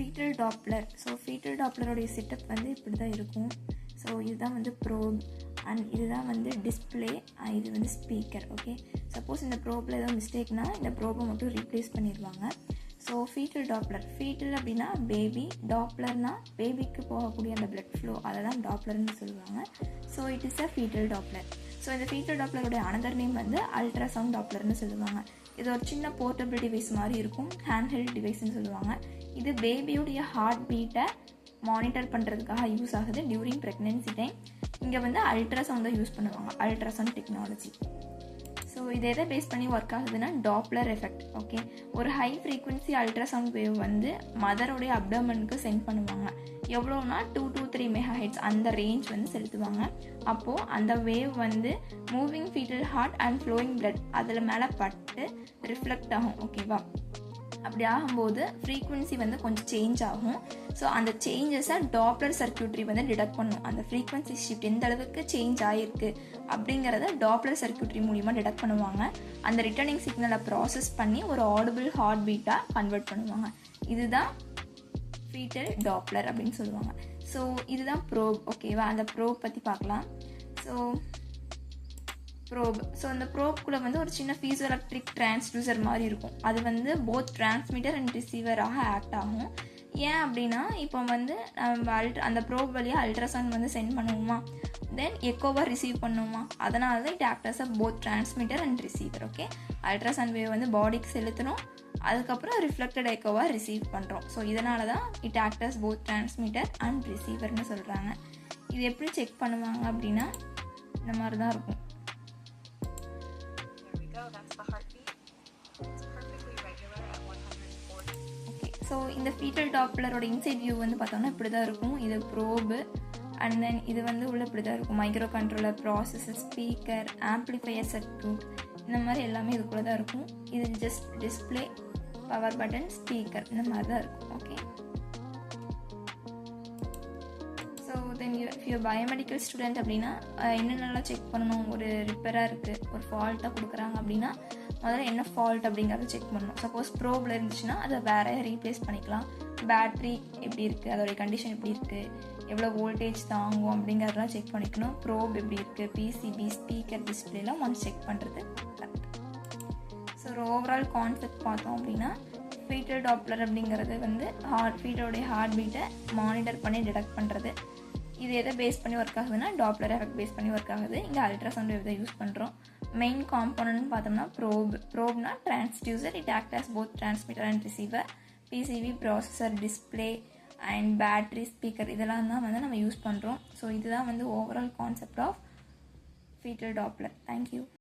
Foetal Doppler. So fetal டாப்ளரோடைய setup வந்து இப்படி தான் இருக்கும். ஸோ இதுதான் வந்து ப்ரோப் அண்ட் இதுதான் வந்து டிஸ்பிளே, இது வந்து ஸ்பீக்கர். ஓகே, சப்போஸ் இந்த ப்ரோப்பில் ஏதோ மிஸ்டேக்னா இந்த ப்ரோப்பை மட்டும் ரீப்ளேஸ் பண்ணிடுவாங்க. ஸோ ஃபீட்டல் டாப்ளர், ஃபீட்டல் அப்படின்னா பேபி, டாப்ளர்னா பேபிக்கு போகக்கூடிய அந்த பிளட் ஃப்ளோ, அதை தான் டாப்ளர்னு சொல்லுவாங்க. So it is a foetal Doppler. So இந்த ஃபீட்டல் டாப்ளருடைய அனதர் நேம் வந்து அல்ட்ராசவுண்ட் டாப்ளர்னு சொல்லுவாங்க. இது ஒரு சின்ன போர்ட்டபிள் டிவைஸ் மாதிரி இருக்கும், ஹேண்ட்ஹெல்ட் டிவைஸ்ன்னு சொல்லுவாங்க. இது பேபியோடைய ஹார்ட் பீட்டை மானிட்டர் பண்ணுறதுக்காக யூஸ் ஆகுது டியூரிங் ப்ரெக்னென்சி டைம். இங்கே வந்து அல்ட்ராசவுண்ட் தான் யூஸ் பண்ணுவாங்க, அல்ட்ராசவுண்ட் டெக்னாலஜி. ஸோ இது எதை பேஸ் பண்ணி ஒர்க் ஆகுதுன்னா டாப்ளர் எஃபெக்ட். ஓகே, ஒரு ஹை ஃப்ரீக்வன்சி அல்ட்ராசவுண்ட் வேவ் வந்து மதருடைய அப்டமனுக்கு சென்ட் பண்ணுவாங்க. எவ்வளோனா 2 to 3 MHz அந்த ரேஞ்ச் வந்து செலுத்துவாங்க. அப்போது அந்த வேவ் வந்து moving foetal heart and flowing blood அதில் மேலே பட்டு ரிஃப்ளெக்ட் ஆகும். ஓகேவா, அப்படி ஆகும்போது ஃப்ரீக்வன்சி வந்து கொஞ்சம் சேஞ்ச் ஆகும். ஸோ அந்த சேஞ்சஸை டாப்ளர் சர்க்யூட்ரி வந்து டிடெக்ட் பண்ணும். அந்த ஃப்ரீக்வன்சி ஷிஃப்ட் எந்த அளவுக்கு சேஞ்ச் ஆகிருக்கு அப்படிங்கிறத டாப்ளர் சர்க்யூட்ரி மூலிமா டிடெக்ட் பண்ணுவாங்க. அந்த ரிட்டர்னிங் சிக்னலை ப்ராசஸ் பண்ணி ஒரு ஆடிபிள் ஹார்ட் பீட்டாக கன்வெர்ட் பண்ணுவாங்க. இதுதான் ஃபீட்டல் டாப்ளர் அப்படின்னு சொல்லுவாங்க. ஸோ இதுதான் ப்ரோப். ஓகேவா, அந்த ப்ரோப் பற்றி பார்க்கலாம். ஸோ அந்த ப்ரோப்குள்ளே வந்து ஒரு சின்ன பீசோ எலக்ட்ரிக் டிரான்ஸ்டியூசர் மாதிரி இருக்கும். அது வந்து போத் டிரான்ஸ்மிட்டர் அண்ட் ரிசீவராக ஆக்ட் ஆகும். ஏன் அப்படின்னா இப்போ வந்து நம்ம அந்த ப்ரோப் வழியாக அல்ட்ராசவுண்ட் வந்து சென்ட் பண்ணுவோமா, தென் எக்கோவாக ரிசீவ் பண்ணுவோமா, அதனால தான் it act as a both transmitter and receiver. Okay, ultrasound wave வந்து பாடிக்கு செலுத்தணும், அதுக்கப்புறம் ரிஃப்ளெக்டட் எக்கோவாக ரிசீவ் பண்ணுறோம். ஸோ இதனால தான் it act as both transmitter and ரிசீவர்னு சொல்கிறாங்க. இது எப்படி செக் பண்ணுவாங்க அப்படின்னா இந்த மாதிரி தான் இருக்கும். ஸோ இந்த ஃபீட்டல் டாப்ளரோட இன்சைட் வியூ வந்து பார்த்தோம்னா இப்படி தான் இருக்கும். இது ப்ரோபு அண்ட் தென் இது வந்து உள்ள இப்படி தான் இருக்கும். Micro controller, processor, speaker, amplifier circuit, இந்த மாதிரி எல்லாமே இதுக்குள்ளே தான் இருக்கும். இது just display, power button, speaker, இந்த மாதிரி தான் இருக்கும். Okay, so then you biomedical student அப்படின்னா என்னென்னலாம் செக் பண்ணணும், ஒரு ரிப்பேராக இருக்குது, ஒரு ஃபால்ட்டாக கொடுக்குறாங்க அப்படின்னா முதல்ல என்ன ஃபால்ட் அப்படிங்கிறத செக் பண்ணணும். சப்போஸ் ப்ரோபில் இருந்துச்சுன்னா அதை வேறு ரீப்ளேஸ் பண்ணிக்கலாம். பேட்ரி எப்படி இருக்குது, அதோடைய கண்டிஷன் எப்படி இருக்குது, எவ்வளோ வோல்டேஜ் தாங்கும் அப்படிங்கிறதெல்லாம் செக் பண்ணிக்கணும். ப்ரோப் எப்படி இருக்குது, பிசிபி, ஸ்பீக்கர், டிஸ்பிளேலாம் ஒன்ஸ் செக் பண்ணுறது கரெக்ட். ஸோ ஒரு ஓவரால் கான்செப்ட் பார்த்தோம் அப்படின்னா ஃபீட்டல் டாப்ளர் அப்படிங்கிறது வந்து ஃபீட்டோடைய ஹார்ட் பீட்டை மானிட்டர் பண்ணி டிடெக்ட் பண்ணுறது. இது எதை பேஸ் பண்ணி ஒர்க் ஆகுதுன்னா டாப்ளர் எஃபெக்ட் பேஸ் பண்ணி ஒர்க் ஆகுது. இங்கே அல்ட்ராசவுண்ட் வேவ் தான் யூஸ் பண்ணுறோம். மெயின் காம்போனன்ட்னு பார்த்தோம்னா ப்ரோப்னா transducer, it act as both transmitter and receiver. PCB, processor, display and battery, speaker, இதெல்லாம் தான் வந்து நம்ம யூஸ் பண்ணுறோம். ஸோ இதுதான் வந்து overall concept of foetal Doppler. Thank you.